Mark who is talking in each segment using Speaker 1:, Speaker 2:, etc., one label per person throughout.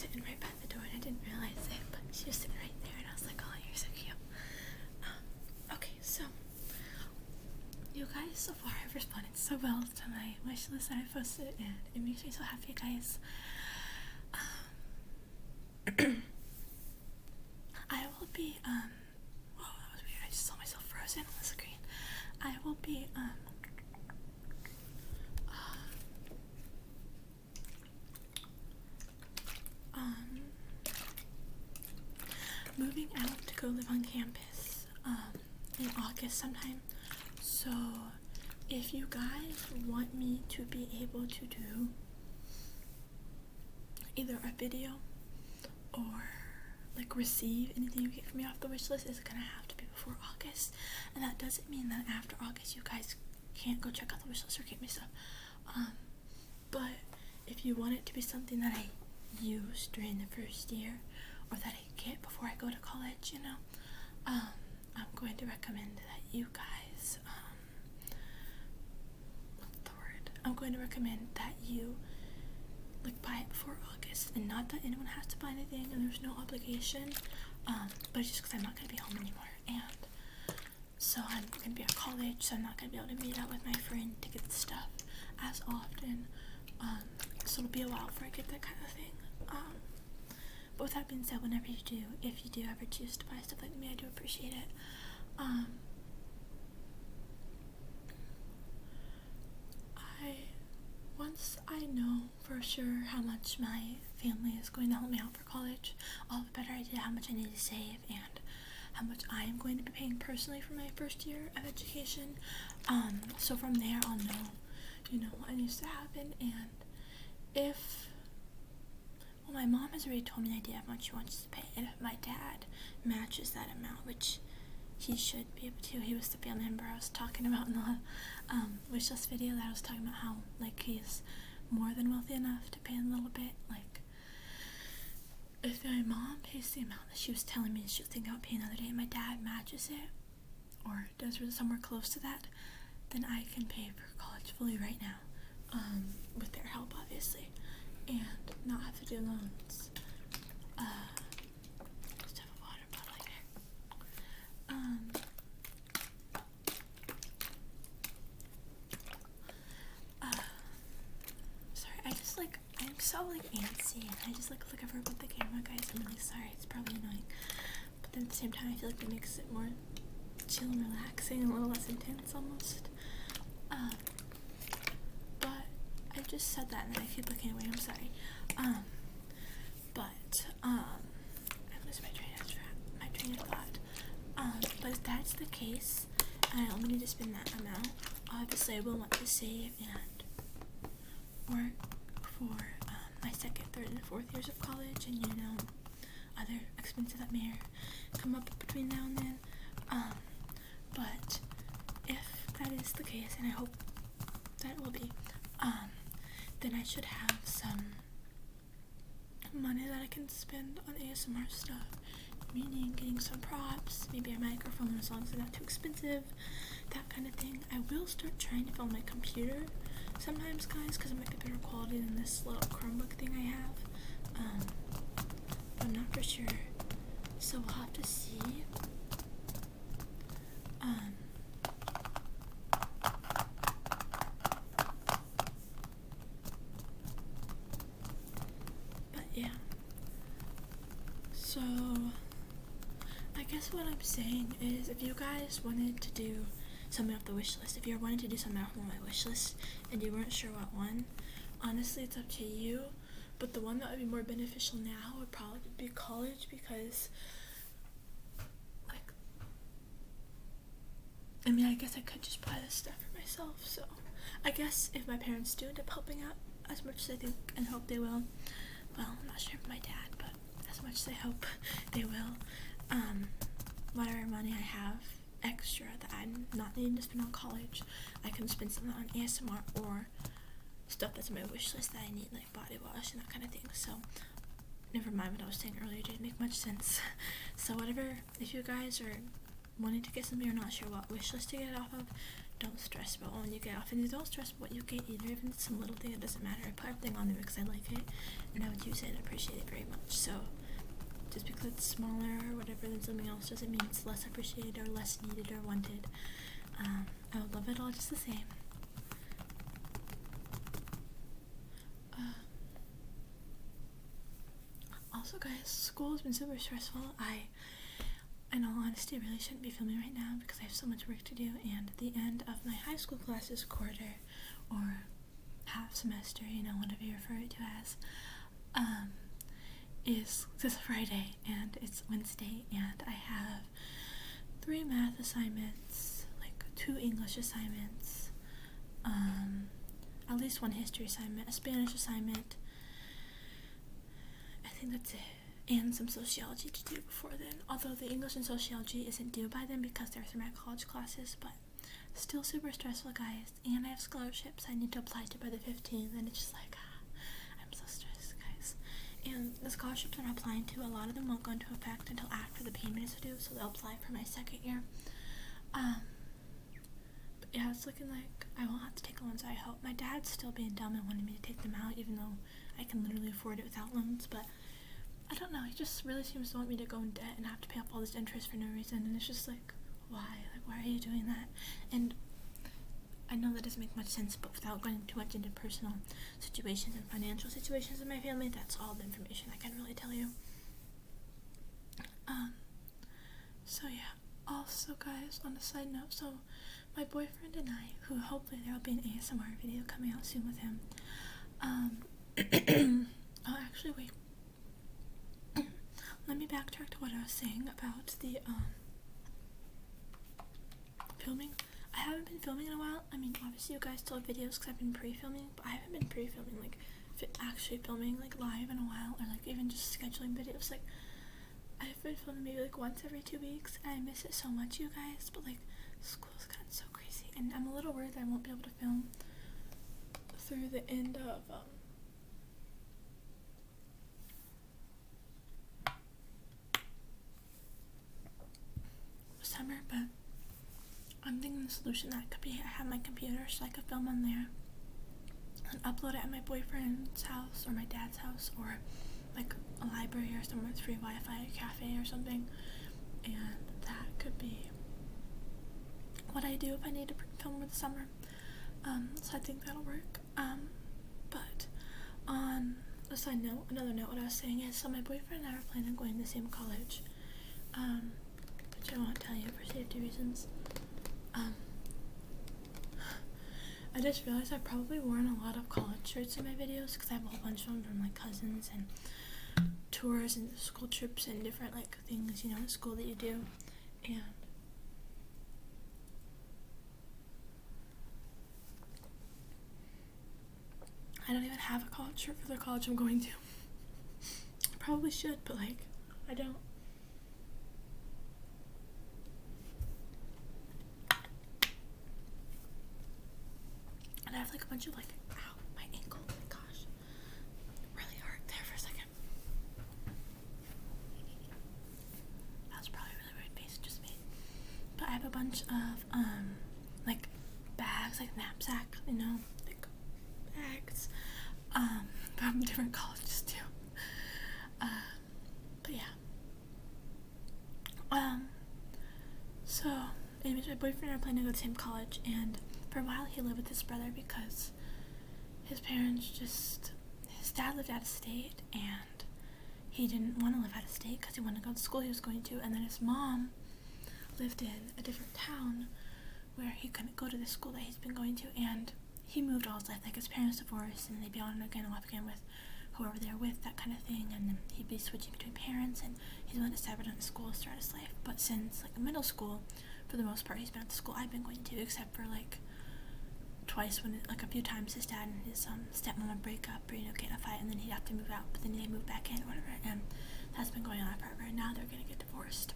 Speaker 1: sitting right by the door and I didn't realize it, but she was sitting right there and I was like, oh, you're so cute. Okay, so you guys so far have responded so well to my wish list that I posted, and it makes me so happy, guys. I will be, oh, that was weird, I just saw myself frozen on the screen. I will be, moving out to go live on campus, in August sometime. So, if you guys want me to be able to do either a video or like receive anything you get from me off the wish list, it's gonna have to be before August. And that doesn't mean that after August you guys can't go check out the wish list or get me stuff. But if you want it to be something that I use during the first year or that I get before I go to college, you know, I'm going to recommend that you guys, I'm going to recommend that you like buy it before August, and not that anyone has to buy anything and there's no obligation, but it's just because I'm not going to be home anymore, and so I'm going to be at college, so I'm not going to be able to meet out with my friend to get stuff as often, so it'll be a while before I get that kind of thing. But with that being said, whenever you do, if you do ever choose to buy stuff like me, I do appreciate it. Once I know for sure how much my family is going to help me out for college, I'll have a better idea how much I need to save and how much I am going to be paying personally for my first year of education. So from there I'll know, you know, what needs to happen, and if, well, my mom has already told me the idea of how much she wants to pay, and if my dad matches that amount, which he should be able to. He was the family member I was talking about in the wish list video that I was talking about how, like, he's more than wealthy enough to pay a little bit. Like, if my mom pays the amount that she was telling me she was thinking about paying the other day, and my dad matches it, or does somewhere close to that, then I can pay for college fully right now, with their help, obviously, and not have to do loans. I'm so antsy, and I just look over with the camera, guys. I'm really sorry, it's probably annoying, but then at the same time I feel like it makes it more chill and relaxing, a little less intense almost. But I just said that and then I keep looking away, I'm sorry. I'm losing my train of thought. But if that's the case, I only need to spend that amount. Obviously I will want to save and work for my second, third, and fourth years of college, and, you know, other expenses that may come up between now and then. But if that is the case, and I hope that will be, then I should have some money that I can spend on ASMR stuff, meaning getting some props, maybe a microphone as long as it's not too expensive, that kind of thing. I will start trying to film my computer sometimes, guys, because it might be better quality than this little Chromebook thing I have, but I'm not for sure, so we'll have to see. But yeah, so I guess what I'm saying is, if you guys wanted to do something off the wish list, if you wanted to do something off of my wish list and you weren't sure what one, honestly it's up to you, but the one that would be more beneficial now would probably be college, because, like, I mean, I guess I could just buy this stuff for myself, so I guess if my parents do end up helping out as much as I think and hope they will, well, I'm not sure for my dad, but as much as I hope they will, whatever money I have extra that I'm not needing to spend on college, I can spend some on ASMR or stuff that's on my wish list that I need, like body wash and that kind of thing. So never mind what I was saying earlier, it didn't make much sense. So whatever, if you guys are wanting to get something or not sure what wish list to get it off of, don't stress about when you get off, and don't stress about what you get either, even if it's some little thing, it doesn't matter. I put everything on there because I like it, and I would use it and appreciate it very much, so just because it's smaller or whatever than something else doesn't mean it's less appreciated or less needed or wanted. I would love it all just the same. Also, guys, school has been super stressful. In all honesty, really shouldn't be filming right now because I have so much work to do, and the end of my high school classes quarter, or half semester, whatever you refer it to as, is this Friday, and it's Wednesday, and I have 3 math assignments, like 2 English assignments, at least 1 history assignment, a Spanish assignment. I think that's it. And some sociology to do before then, although the English and sociology isn't due by then because they're through my college classes, but still super stressful, guys. And I have scholarships I need to apply to by the 15th, and it's just like, I'm so stressed, guys. And the scholarships I'm applying to, a lot of them won't go into effect until after the payment is due, so they'll apply for my 2nd year. But yeah, it's looking like I won't have to take loans, I hope. My dad's still being dumb and wanting me to take them out, even though I can literally afford it without loans, but I don't know, he just really seems to want me to go in debt and have to pay off all this interest for no reason, and it's just like, why? Like, why are you doing that? And I know that doesn't make much sense, but without going too much into personal situations and financial situations in my family, that's all the information I can really tell you. So yeah, also, guys, on a side note, so my boyfriend and I, who hopefully there will be an ASMR video coming out soon with him, oh, actually, wait. Let me backtrack to what I was saying about the, filming. I haven't been filming in a while. I mean, obviously you guys still have videos because I've been pre-filming, but I haven't been pre-filming, like, actually filming, like, live in a while, or, like, even just scheduling videos. Like, I've been filming maybe, like, once every 2 weeks, and I miss it so much, you guys, but, like, school's gotten so crazy, and I'm a little worried that I won't be able to film through the end of, summer, but I'm thinking the solution that could be I have my computer so I could film on there and upload it at my boyfriend's house or my dad's house or like a library or somewhere with free Wi-Fi, a cafe or something, and that could be what I do if I need to film over the summer. So I think that'll work. But on a side note, another note, what I was saying is, so my boyfriend and I were planning on going to the same college, which I won't tell you for safety reasons. I just realized I've probably worn a lot of college shirts in my videos because I have a whole bunch of them from like cousins and tours and school trips and different like things, at school that you do. And I don't even have a college shirt for the college I'm going to. I probably should, but like, I don't. And I have like a bunch of like, ow, my ankle, oh my gosh, it really hurt there for a second. That was probably a really weird face it just made. But I have a bunch of like bags, like knapsack, like bags, from different colleges too. But yeah. So anyways, my boyfriend and I are planning to go to the same college, and for a while he lived with his brother because his dad lived out of state, and he didn't want to live out of state because he wanted to go to the school he was going to, and then his mom lived in a different town where he couldn't go to the school that he's been going to, and he moved all his life, like his parents divorced, and they'd be on again and off again with whoever they're with, that kind of thing, and then he'd be switching between parents, and he's been at several different schools throughout his life. But since like middle school, for the most part, he's been at the school I've been going to, except for like twice when, like a few times, his dad and his stepmom would break up or get in a fight, and then he'd have to move out, but then they'd move back in or whatever, and that's been going on forever, and now they're gonna get divorced,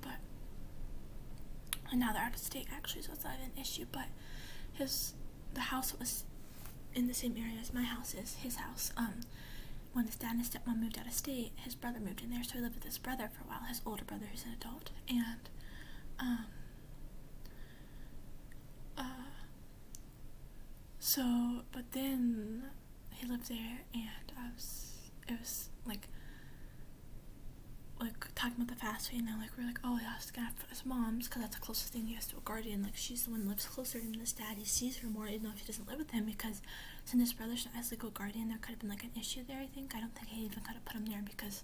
Speaker 1: and now they're out of state actually, so it's not an issue. But the house that was in the same area as my house is his house. When his dad and his stepmom moved out of state, his brother moved in there, so he lived with his brother for a while, his older brother who's an adult, and But then he lived there, and it was like talking about the fast food, and we're like, oh, he has to get for his mom's, because that's the closest thing he has to a guardian. Like, she's the one that lives closer than his dad. He sees her more, even though if he doesn't live with him, because since his brother's not his legal guardian, there could have been like an issue there. I don't think he even could have put him there because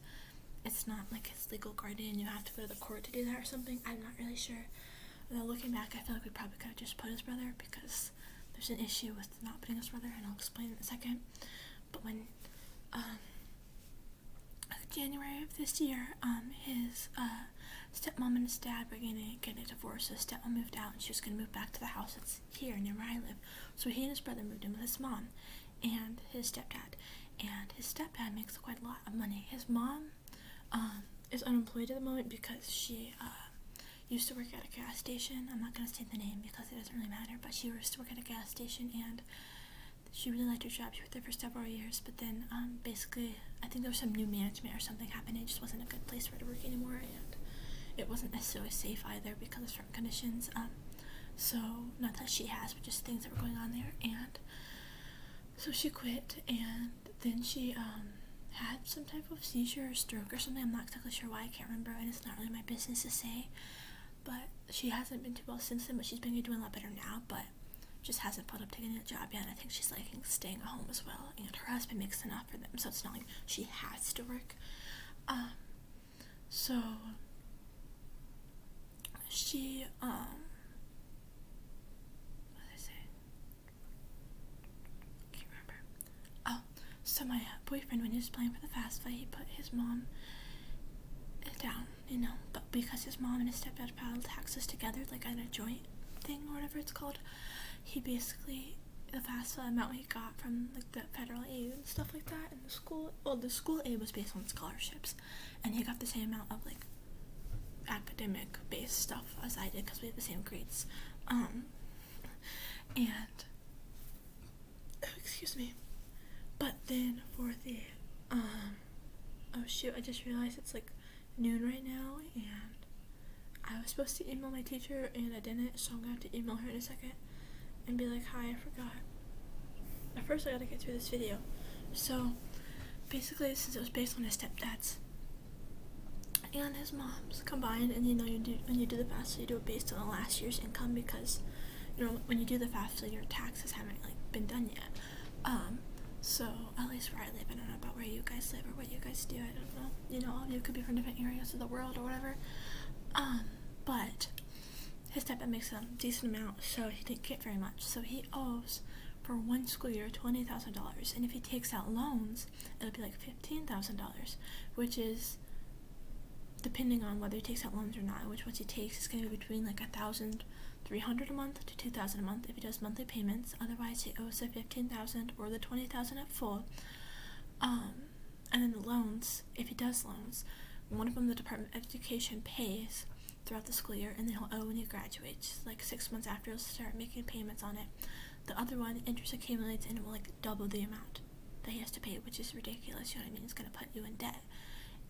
Speaker 1: it's not like his legal guardian. You have to go to the court to do that or something. I'm not really sure. Although looking back, I feel like we probably could have just put his brother, because there's an issue with not putting his brother, and I'll explain in a second. But when January of this year, his stepmom and his dad were gonna get a divorce. So his stepmom moved out, and she was gonna move back to the house that's here near where I live. So he and his brother moved in with his mom and his stepdad. And his stepdad makes quite a lot of money. His mom is unemployed at the moment because she used to work at a gas station. I'm not gonna say the name because it doesn't really matter, but she used to work at a gas station, and she really liked her job. She worked there for several years, but then basically I think there was some new management or something happened. It just wasn't a good place for her to work anymore, and it wasn't necessarily safe either because of certain conditions. So not that she has, but just things that were going on there. And so she quit, and then she had some type of seizure or stroke or something. I'm not exactly sure why, I can't remember, and it's not really my business to say. But she hasn't been too well since then, but she's been doing a lot better now, but just hasn't put up taking a job yet. And I think she's liking staying at home as well, and her husband makes enough for them, so it's not like she has to work. So she what did I say? Can't remember. Oh, so my boyfriend, when he was playing for the fast fight, he put his mom down, but because his mom and his stepdad filed taxes together, like at a joint thing or whatever it's called, he basically, the FAFSA amount he got from like the federal aid and stuff like that, and the school aid was based on scholarships, and he got the same amount of like academic based stuff as I did because we had the same grades. And excuse me. But then for the oh shoot, I just realized it's like noon right now, and I was supposed to email my teacher and I didn't, so I'm gonna have to email her in a second and be like, hi, I forgot. At first I gotta get through this video. So basically, since it was based on his stepdad's and his mom's combined, and when you do the FAFSA, you do it based on the last year's income, because when you do the FAFSA, your taxes haven't like been done yet. So at least where I live, I don't know about where you guys live or what you guys do, I don't know. All of you could be from different areas of the world or whatever. But his stepdad makes a decent amount, so he didn't get very much. So he owes for one school year $20,000, and if he takes out loans, it'll be like $15,000, which is, depending on whether he takes out loans or not, which once he takes, it's going to be between like $1,300 a month to $2,000 a month if he does monthly payments. Otherwise, he owes the $15,000 or the $20,000 at full. And then the loans, if he does loans, one of them the Department of Education pays throughout the school year, and then he'll owe when he graduates. Like 6 months after, he'll start making payments on it. The other one, interest accumulates, and it will like double the amount that he has to pay, which is ridiculous. You know what I mean? It's going to put you in debt.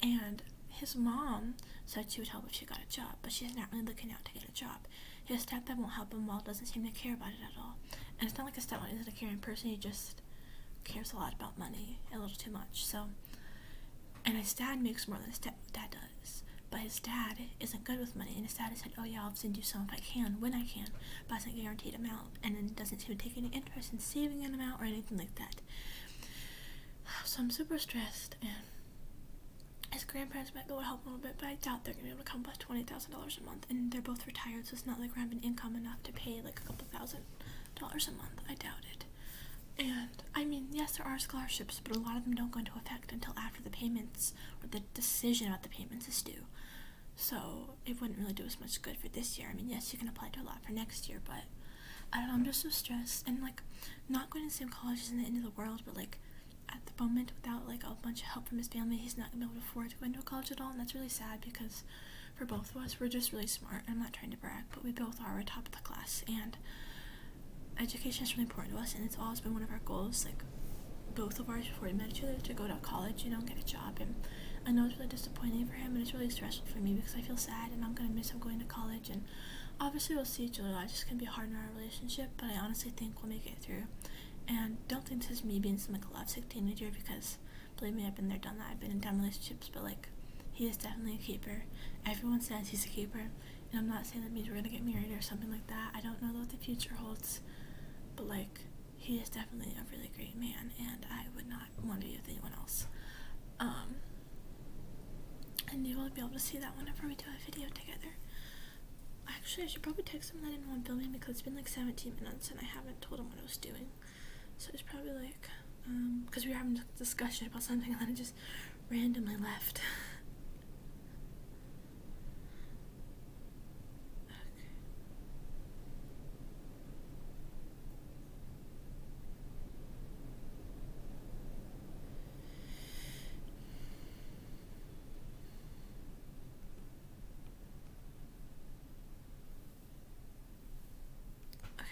Speaker 1: And his mom said she would help if she got a job, but she's not really looking out to get a job. His stepdad won't help him, well, doesn't seem to care about it at all. And it's not like his stepdad isn't a caring person, he just cares a lot about money, a little too much. So, and his dad makes more than his stepdad does, but his dad isn't good with money, and his dad has said, oh yeah, I'll send you some if I can, when I can, but it's not a guaranteed amount, and then doesn't seem to take any interest in saving an amount or anything like that. So I'm super stressed, and his grandparents might be able to help him a little bit, but I doubt they're going to be able to come up with $20,000 a month, and they're both retired, so it's not like we're having income enough to pay like a couple $1,000 a month. I doubt it. And I mean, yes, there are scholarships, but a lot of them don't go into effect until after the payments, or the decision about the payments is due. So it wouldn't really do as much good for this year. I mean, yes, you can apply to a lot for next year, but I don't know, I'm just so stressed. And like, not going to the same college isn't the end of the world, but like, at the moment, without like a bunch of help from his family, he's not gonna be able to afford to go into a college at all, and that's really sad, because for both of us, we're just really smart. I'm not trying to brag, but we both are. We're top of the class, and education is really important to us, and it's always been one of our goals, like both of ours before we met each other, to go to college, and get a job. And I know it's really disappointing for him, and it's really stressful for me because I feel sad, and I'm gonna miss him going to college, and obviously we'll see each other. It's just gonna be hard in our relationship, but I honestly think we'll make it through. And don't think this is me being some like lovesick teenager, because believe me, I've been there, done that. I've been in dumb relationships, but like, he is definitely a keeper. Everyone says he's a keeper, and I'm not saying that means we're gonna get married or something like that. I don't know what the future holds, but like, he is definitely a really great man, and I would not want to be with anyone else. And you will be able to see that whenever we do a video together. Actually, I should probably text him that I didn't want filming, because it's been like 17 minutes and I haven't told him what I was doing. So it's probably like, because we were having a discussion about something and then it just randomly left.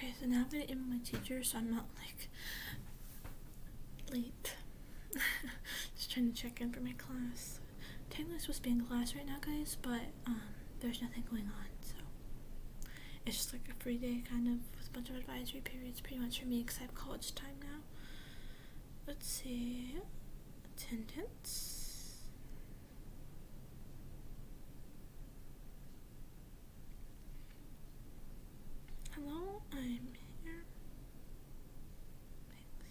Speaker 1: Okay, so now I'm gonna email my teacher so I'm not like late. Just trying to check in for my class. Technically I'm supposed to be in class right now, guys, but there's nothing going on, so it's just like a free day kind of with a bunch of advisory periods pretty much for me, because I have college time now. Let's see, attendance. Hello, I'm here. Thanks.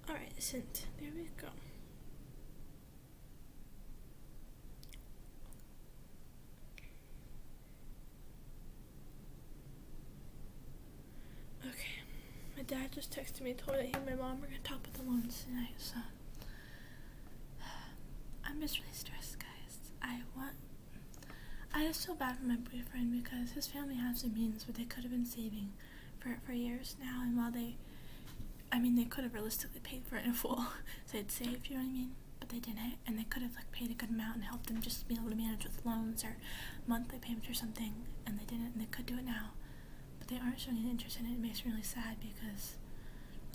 Speaker 1: Alright, sent. There we go. Okay. My dad just texted me, told me that he and my mom were gonna talk about the loans tonight, so I'm just really stressed, guys. I just feel bad for my boyfriend, because his family has the means, but they could have been saving for years now, and while they could have realistically paid for it in full, so they'd saved, you know what I mean, but they didn't, and they could have like paid a good amount and helped them just be able to manage with loans or monthly payments or something, and they didn't, and they could do it now, but they aren't showing any interest in it. It makes me really sad, because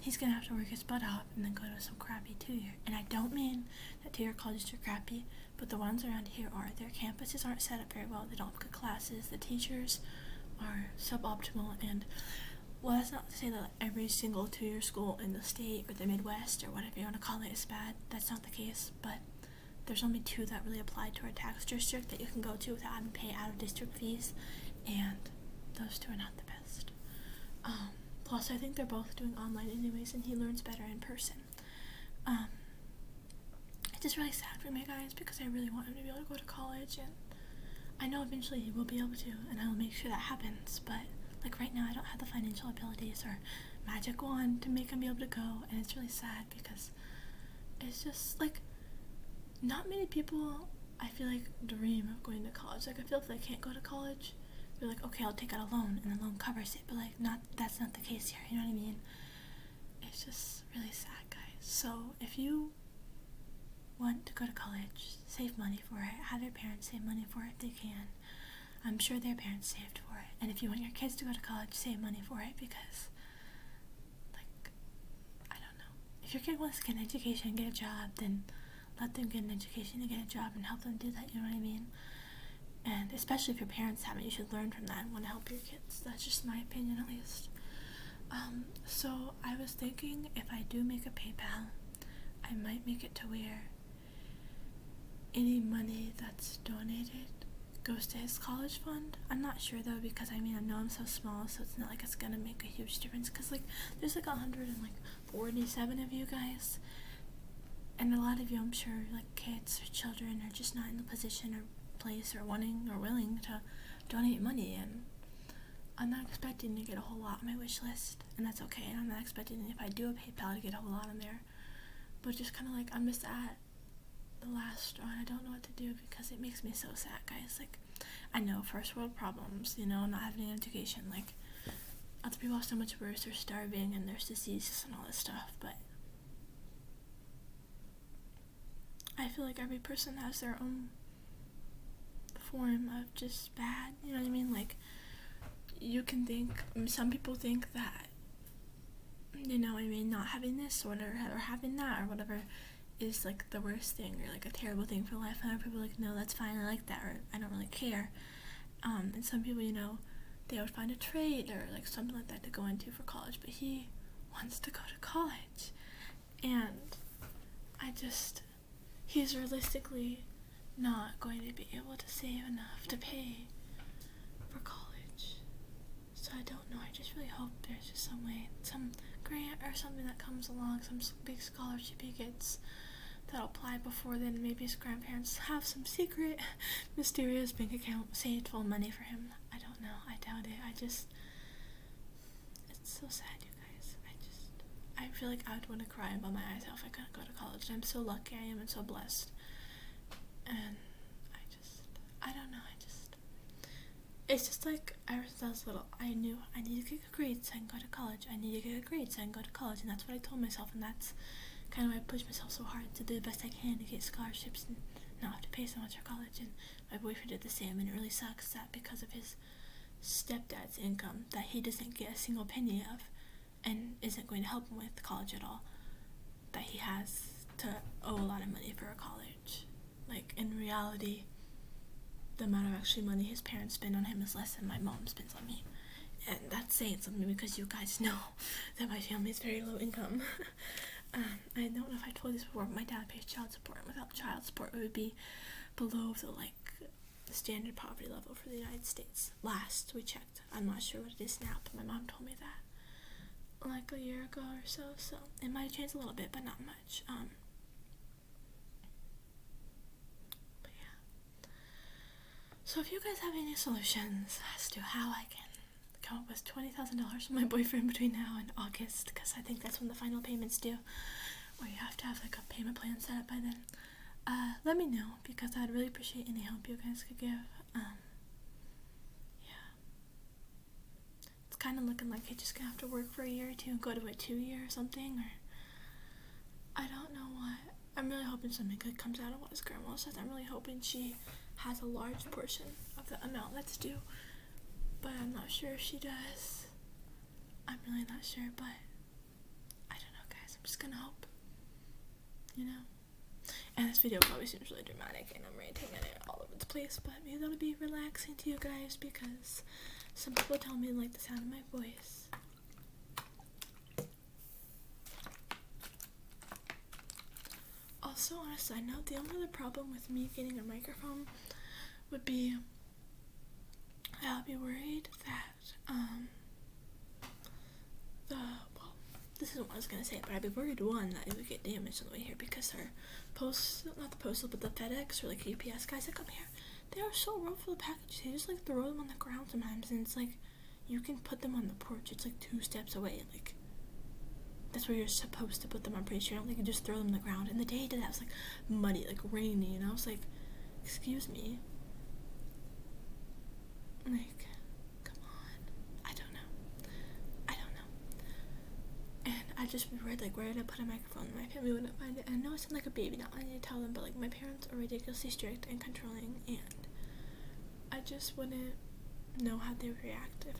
Speaker 1: he's gonna have to work his butt off and then go to some crappy 2-year, and I don't mean that 2-year colleges are crappy, but the ones around here are. Their campuses aren't set up very well. They don't have good classes. The teachers are suboptimal, and well, that's not to say that every single 2-year school in the state or the Midwest or whatever you want to call it is bad. That's not the case, but there's only 2 that really apply to our tax district that you can go to without having to pay out-of-district fees, and those 2 are not the best. Plus, I think they're both doing online anyways, and he learns better in person. It's just really sad for me, guys, because I really want him to be able to go to college, and I know eventually he will be able to, and I will make sure that happens, but like right now I don't have the financial abilities or magic wand to make him be able to go, and it's really sad, because it's just like, not many people, I feel like, dream of going to college. Like, I feel if they can't go to college, they're like, okay, I'll take out a loan, and the loan covers it, but like, that's not the case here, you know what I mean? It's just really sad, guys. So if you want to go to college, save money for it, have your parents save money for it if they can. I'm sure their parents saved for it. And if you want your kids to go to college, save money for it, because like, I don't know, if your kid wants to get an education and get a job, then let them get an education and get a job and help them do that, you know what I mean? And especially if your parents haven't, you should learn from that and want to help your kids. That's just my opinion, at least. So I was thinking, if I do make a PayPal, I might make it to where any money that's donated goes to his college fund. I'm not sure though, because I know I'm so small, so it's not like it's gonna make a huge difference, because like, there's like 147 of you guys, and a lot of you, I'm sure, like kids or children, are just not in the position or place or wanting or willing to donate money, and I'm not expecting to get a whole lot on my wish list, and that's okay, and I'm not expecting, if I do a PayPal, to get a whole lot on there, but just kind of like, I'm just at the last straw, and I don't know what to do, because it makes me so sad, guys. Like, I know, first world problems, you know, not having an education, like, other people have so much worse, they're starving, and there's diseases and all this stuff, but I feel like every person has their own form of just bad, you know what I mean? Like, you can think, some people think that, you know what I mean, not having this or whatever, or having that or whatever, is like the worst thing or like a terrible thing for life, and other people are like, no, that's fine, I like that, or I don't really care. And some people, you know, they would find a trade or like something like that to go into for college, but he wants to go to college, and he's realistically not going to be able to save enough to pay for college. So I don't know, I just really hope there's just some way, some grant or something that comes along, some big scholarship he gets that'll apply before then. Maybe his grandparents have some secret, mysterious bank account saved full of money for him. I don't know, I doubt it. It's so sad, you guys. I feel like I would want to cry and bum my eyes out if I couldn't go to college. And I'm so lucky I am and so blessed. And I don't know, it's just like, ever since I was little, I knew I needed to get good grades so I can go to college. I need to get good grades so I can go to college, and that's what I told myself, and that's kind of why I pushed myself so hard to do the best I can to get scholarships and not have to pay so much for college. And my boyfriend did the same, and it really sucks that because of his stepdad's income that he doesn't get a single penny of and isn't going to help him with college at all, that he has to owe a lot of money for a college. Like, in reality, the amount of actually money his parents spend on him is less than my mom spends on me. And that's saying something because you guys know that my family is very low income. I don't know if I told you this before, but my dad pays child support. Without child support, it would be below the standard poverty level for the United States. Last we checked. I'm not sure what it is now, but my mom told me that like a year ago or so. So it might have changed a little bit, but not much. But yeah. So if you guys have any solutions as to how I can come up with $20,000 from my boyfriend between now and August, because I think that's when the final payments due, or you have to have like a payment plan set up by then, let me know, because I'd really appreciate any help you guys could give. Yeah, it's kind of looking like he's just gonna have to work for a year or two and go to a 2-year or something, or I don't know what. I'm really hoping something good comes out of what his grandma says. I'm really hoping she has a large portion of the amount that's due, but I'm not sure if she does. I'm really not sure, but I don't know, guys. I'm just gonna hope, you know. And this video probably seems really dramatic and I'm ranting in it all over the place, but maybe that'll be relaxing to you guys, because some people tell me they like the sound of my voice. Also, on a side note, the only other problem with me getting a microphone would be I'll be worried that this isn't what I was gonna say, but I'd be worried, one, that it would get damaged on the way here, because our not the postal, but the FedEx or like UPS guys that come here, they are so rough for the packages. They just like throw them on the ground sometimes, and it's like you can put them on the porch. It's like 2 steps away. Like, that's where you're supposed to put them. I'm pretty sure. I don't think you just throw them on the ground. And the day he did that, it was like muddy, like rainy, and I was like, excuse me. Like, come on. I don't know. And I just be worried, like, where did I put a microphone? My family wouldn't find it. And I know I sound like a baby now. I need to tell them, but like, my parents are ridiculously strict and controlling, and I just wouldn't know how they would react if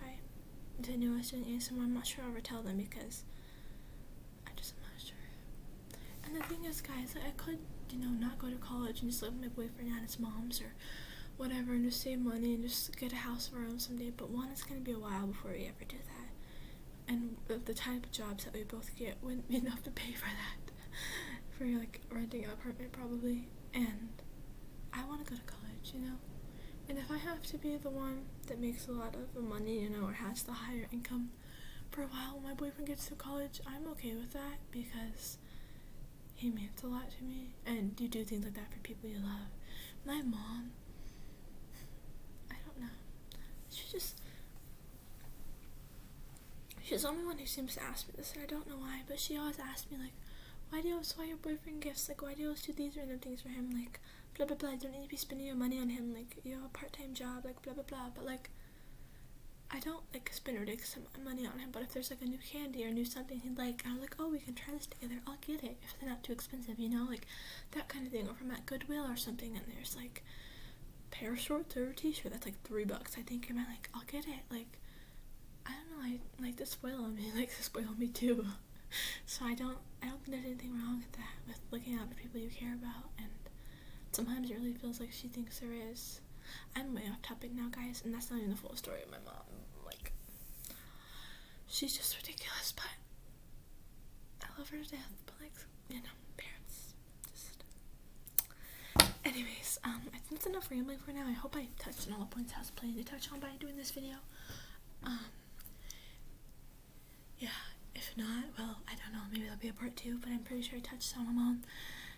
Speaker 1: they knew I was doing ASMR. I'm not sure I'll ever tell them, because I'm not sure. And the thing is, guys, like, I could, not go to college and just live with my boyfriend at his mom's or whatever, and just save money and just get a house of our own someday. But one, it's gonna be a while before we ever do that, and the type of jobs that we both get wouldn't be enough to pay for that, for like renting an apartment probably. And I want to go to college, and if I have to be the one that makes a lot of the money, or has the higher income for a while when my boyfriend gets to college, I'm okay with that, because he means a lot to me, and you do things like that for people you love. My mom, I don't know, she's the only one who seems to ask me this, and I don't know why, but she always asks me, like, why do you always buy your boyfriend gifts? Like, why do you always do these random things for him? Like, blah, blah, blah, you don't need to be spending your money on him, like, you have a part-time job, like, blah, blah, blah. But, like, I don't, like, spend ridiculous money on him, but if there's, like, a new candy or new something he'd like, I'm like, oh, we can try this together, I'll get it, if they're not too expensive, like, that kind of thing. Or from at Goodwill or something, and there's, like, a pair of shorts or a t-shirt that's, like, $3, I think, and I'm like, I'll get it. Like, I don't know, I like to spoil him, he likes to spoil me too. So I don't think there's anything wrong with that, with looking out for people you care about, and sometimes it really feels like she thinks there is. I'm way off topic now, guys, and that's not even the full story of my mom. Like, she's just ridiculous, but I love her to death, but like, you know, parents, just... Anyways, I think that's enough rambling for now. I hope I touched on all the points I was planning to touch on by doing this video. Yeah, if not, well, I don't know, maybe there'll be a part 2, but I'm pretty sure I touched on them all.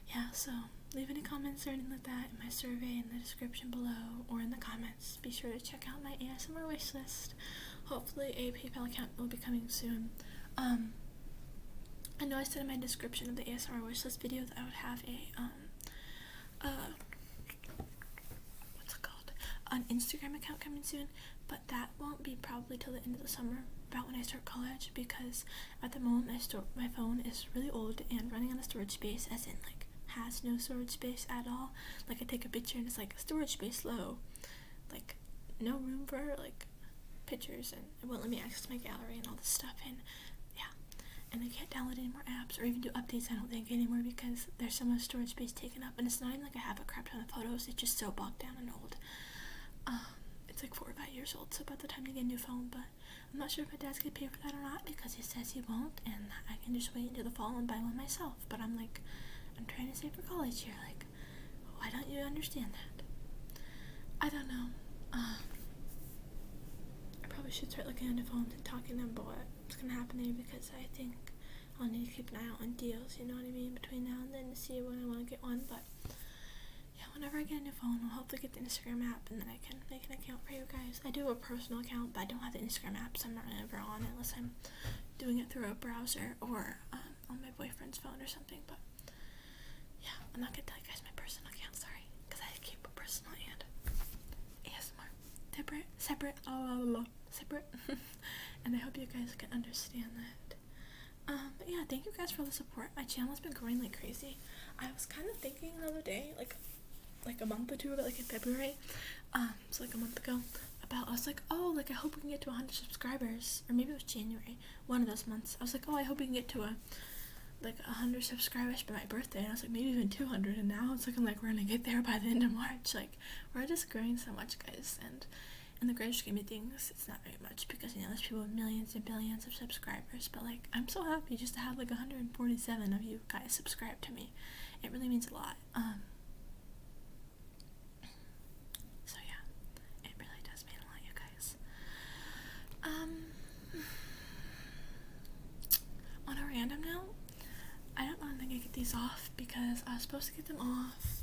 Speaker 1: Yeah, so leave any comments or anything like that in my survey in the description below or in the comments. Be sure to check out my ASMR wishlist. Hopefully a PayPal account will be coming soon. I know I said in my description of the ASMR wishlist video that I would have what's it called? An Instagram account coming soon, but that won't be probably till the end of the summer, about when I start college, because at the moment my phone is really old and running out of storage space, as in like has no storage space at all. Like I take a picture and it's like storage space low, like no room for like pictures, and it won't let me access my gallery and all this stuff, and yeah, and I can't download any more apps or even do updates, I don't think, anymore, because there's so much storage space taken up. And it's not even like I have a crap ton of photos, it's just so bogged down and old. It's like 4 or 5 years old, so about the time to get a new phone, but I'm not sure if my dad's gonna pay for that or not, because he says he won't, and I can just wait until the fall and buy one myself. But I'm like, I'm trying to save for college here, like, why don't you understand that? I don't know. I probably should start looking into phones and talking to them about what's gonna happen there, because I think I'll need to keep an eye out on deals, you know what I mean, between now and then to see when I want to get one. But yeah, whenever I get a new phone, I'll hopefully get the Instagram app, and then I can make an account for you guys. I do have a personal account, but I don't have the Instagram app, so I'm not ever on it unless I'm doing it through a browser or on my boyfriend's phone or something. But yeah, I'm not gonna tell you guys my personal account, sorry, because I keep a personal and ASMR separate, and I hope you guys can understand that. But yeah, thank you guys for all the support. My channel has been growing like crazy. I was kind of thinking the other day, like a month or two ago, like in February, so like a month ago, about, I was like, oh, like I hope we can get to 100 subscribers, or maybe it was January, one of those months. I was like, oh, I hope we can get to 100 subscribers by my birthday, and I was like, maybe even 200, and now it's looking like we're gonna get there by the end of March. Like, we're just growing so much, guys, and in the great scheme of things, it's not very much, because, you know, there's people with millions and billions of subscribers, but like, I'm so happy just to have like 147 of you guys subscribe to me. It really means a lot. So yeah, it really does mean a lot, you guys. On a random note, I don't know when I'm gonna get these off, because I was supposed to get them off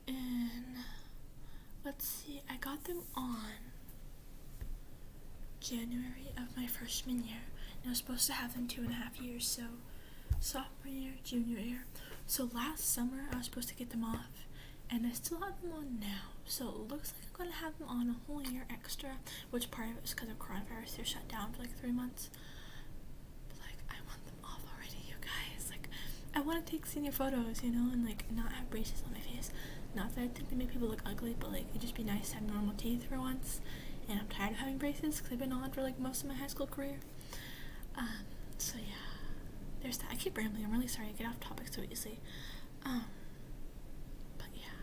Speaker 1: in, let's see, I got them on January of my freshman year, and I was supposed to have them 2.5 years, so sophomore year, junior year. So last summer I was supposed to get them off, and I still have them on now, so it looks like I'm gonna have them on a whole year extra, which part of it is because of coronavirus. They're shut down for like 3 months, but like, I want them off already, you guys. Like, I want to take senior photos, you know, and like not have braces on my face. Not that I think they make people look ugly, but like, it'd just be nice to have normal teeth for once. And I'm tired of having braces because I've been on for like most of my high school career. So yeah, there's that. I keep rambling, I'm really sorry, I get off topic so easily. But yeah,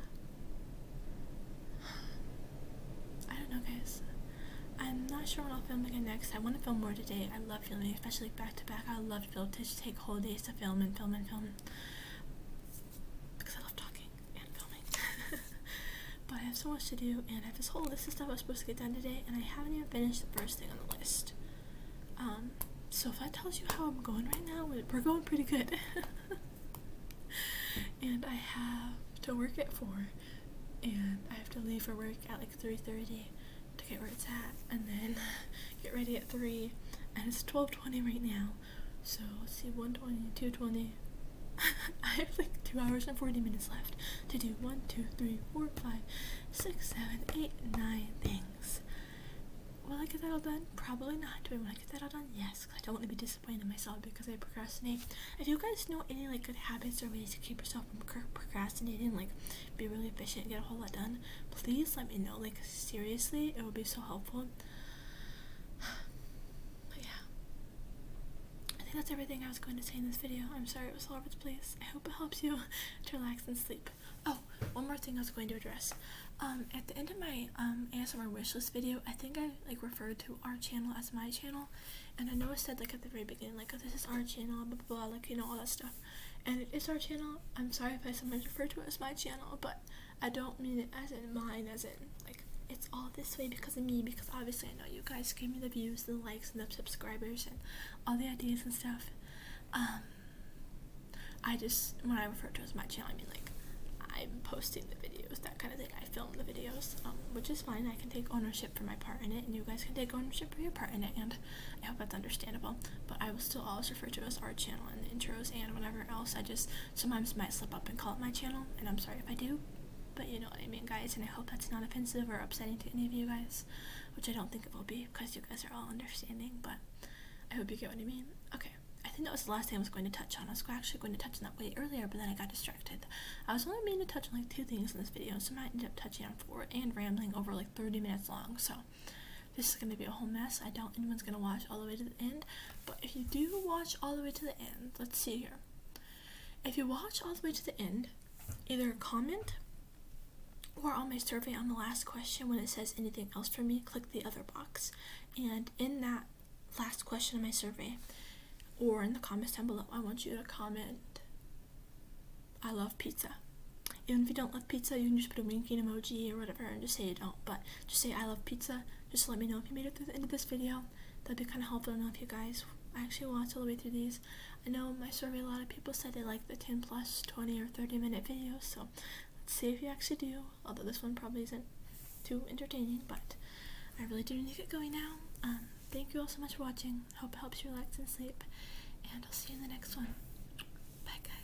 Speaker 1: I don't know, guys. I'm not sure when I'll film again next. I want to film more today. I love filming, especially like back to back. I love to be able to just take whole days to film and film and film, because I love talking and filming. But I have so much to do, and I have this whole list of stuff I was supposed to get done today, and I haven't even finished the first thing on the list. So if that tells you how I'm going right now, we're going pretty good. And I have to work at 4, and I have to leave for work at like 3:30 to get where it's at, and then get ready at 3, and it's 12:20 right now. So let's see, 1:20, 2:20. I have like 2 hours and 40 minutes left to do 1, 2, 3, 4, 5, 6, 7, 8, 9 things. Will I get that all done? Probably not. Do I want to get that all done? Yes, because I don't want to be disappointed in myself because I procrastinate. If you guys know any like good habits or ways to keep yourself from procrastinating, like be really efficient and get a whole lot done, please let me know. Like, seriously, it would be so helpful. But yeah, I think that's everything I was going to say in this video. I'm sorry it was all over the place. I hope it helps you to relax and sleep. Oh, one more thing I was going to address. At the end of my ASMR wishlist video, I think I like referred to our channel as my channel, and I know I said like at the very beginning, like, oh, this is our channel, blah blah blah, like, you know, all that stuff. And it is our channel. I'm sorry if I sometimes refer to it as my channel, but I don't mean it as in mine, as in like it's all this way because of me, because obviously I know you guys give me the views, the likes, and the subscribers, and all the ideas and stuff. I just, when I refer to it as my channel, I mean like I'm posting the videos, that kind of thing. I film the videos, which is fine. I can take ownership for my part in it, and you guys can take ownership for your part in it, and I hope that's understandable. But I will still always refer to it as our channel in the intros and whatever else. I just sometimes might slip up and call it my channel, and I'm sorry if I do, but you know what I mean, guys, and I hope that's not offensive or upsetting to any of you guys, which I don't think it will be, because you guys are all understanding, but I hope you get what I mean. Okay. I think that was the last thing I was going to touch on. I was actually going to touch on that way earlier, but then I got distracted. I was only meaning to touch on like 2 things in this video, so I might end up touching on 4 and rambling over like 30 minutes long, so this is going to be a whole mess. I doubt anyone's going to watch all the way to the end, but if you do watch all the way to the end, let's see here. If you watch all the way to the end, either comment or on my survey on the last question when it says anything else for me, click the other box, and in that last question of my survey, or in the comments down below, I want you to comment, I love pizza. Even if you don't love pizza, you can just put a winking emoji or whatever and just say you don't, but just say I love pizza. Just let me know if you made it through the end of this video. That'd be kind of helpful to know if you guys actually watched all the way through these. I know in my survey a lot of people said they like the 10 plus 20 or 30 minute videos, so let's see if you actually do, although this one probably isn't too entertaining, but I really do need to get going now. Thank you all so much for watching. Hope it helps you relax and sleep, and I'll see you in the next one. Bye, guys.